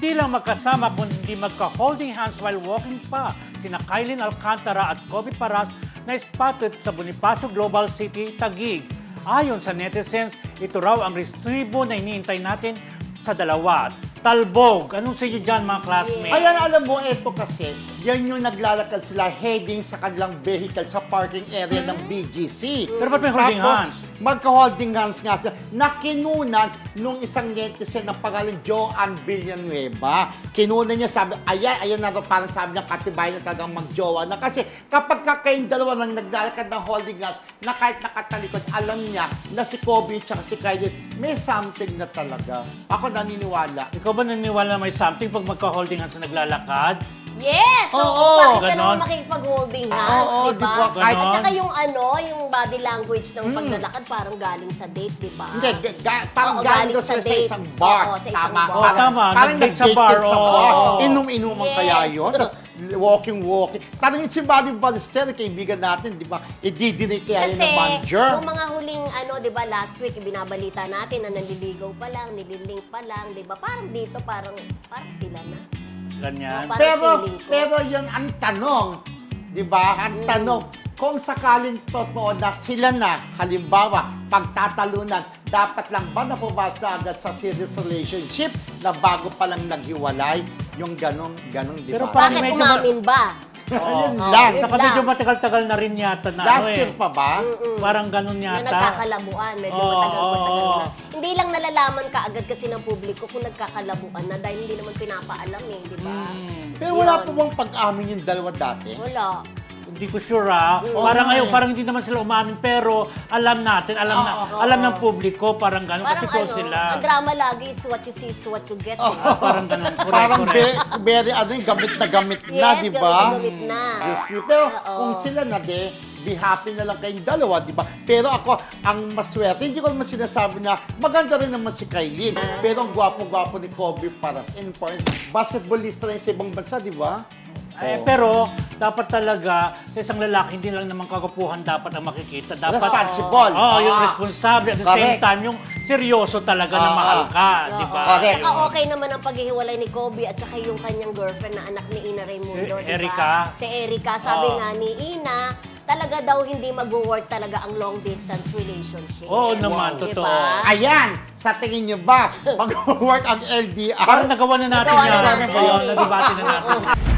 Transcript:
Hindi lang magkasama kundi magka-holding hands while walking pa sina Kylene Alcantara at Kobe Paras na spotted sa Bonifacio Global City, Taguig. Ayon sa netizens, ito raw ang resibo na iniintay natin sa dalawa. Talbog. Anong sa inyo dyan, mga classmates? Ayan, alam mo, ito kasi, yan yung naglalakad sila heading sa kanilang vehicle sa parking area ng BGC. Pero ba't may holding hands? Magka-holding hands nga sila. Nakinunan nung isang netizen ng pangalan Joanne Villanueva. Kinunan niya, sabi, ayan na ito, parang sabi niya, katibayan na talagang mag-jowa na. Kasi kapag kayong dalawa lang naglalakad ng holding hands, na kahit nakatalikod, alam niya na si Kobe at si Kylene, may something na talaga. Ako naniniwala. Ikaw ba naniniwala na may something pag magka-holding hands na naglalakad? Yes! Oo, bakit ka ganon. naman makikipag-holding hands, Oo, di ba? di ba? Kahit- At saka yung yung body language ng paglalakad parang galing sa date, di ba? Hindi, parang Oo, galing daw sila sa date. isang bar. Oo, sa isang Tama. bar. Tama, Parang nag-date sa nag-date bar, sa oo. bar. Oo. Inom-inuman Yes. kaya yun. Tapos walking. Parang si Buddy Ballester, kaibigan natin, di ba? Ididinate kaya yun Kasi, ng manager. yung mga huling, di ba, last week, ibinabalita natin na nanliligaw pa lang, nililing pa lang, di ba? Parang dito, parang sila na. Ganyan. Parang Pero, feeling ko. pero yun ang tanong, di ba? Ang tanong, kung sakaling totoo na sila na, halimbawa, pagtatalunan, dapat lang ba napabas na agad sa serious relationship na bago pa lang naghiwalay? Yung ganong, di Pero ba? parang Bakit medyo umamin ba? Ayun Oo, lang. yun Saka lang. medyo matagal-tagal na rin yata na Last ano year pa ba? Parang ganun Na yata. nagkakalabuan, medyo Oo, matagal-matagal oo. na. Hindi lang nalalaman kaagad kasi ng publiko kung nagkakalabuan na dahil hindi naman pinapaalam di ba? Pero wala Yun. pa bang pag-amin yung dalawa dati? Wala. Hindi ko sure Oo Parang nga ayaw, eh. parang hindi naman sila umamin pero alam natin, alam ng publiko parang ganun kasi Parang close sila. ang drama lagi is what you see is what you get. Parang ganun. Correct, Parang correct. very gamit na gamit na, Yes, di ba? gamit na. Diyos me. Pero Oo. kung sila na be happy na lang kayong dalawa, di ba? Pero ako, ang maswerte, hindi ko naman sinasabi na maganda rin naman si Kylene. Pero ang gwapo-gwapo ni Kobe Paras. In fairness, basketballista rin sa ibang bansa, di ba? Pero dapat talaga sa isang lalaki hindi lang naman kagapuhan dapat ang makikita. Dapat Responsible. yung Ah. responsable at the same Correct. time yung seryoso talaga na mahal ka, Oo. di ba? Correct. Saka okay naman ang paghihiwalay ni Kobe at saka yung kanyang girlfriend na anak ni Ina Raimundo, Si di ba? Erica. Si Erica. Sabi Oo. nga ni Ina, talaga daw hindi mag-work talaga ang long distance relationship. Oo naman, Di totoo. ba? Ayan, sa tingin nyo ba, mag-work ang LDR? Parang nagawa na natin Nagawa na yan. natin. Oo, nadibati na natin.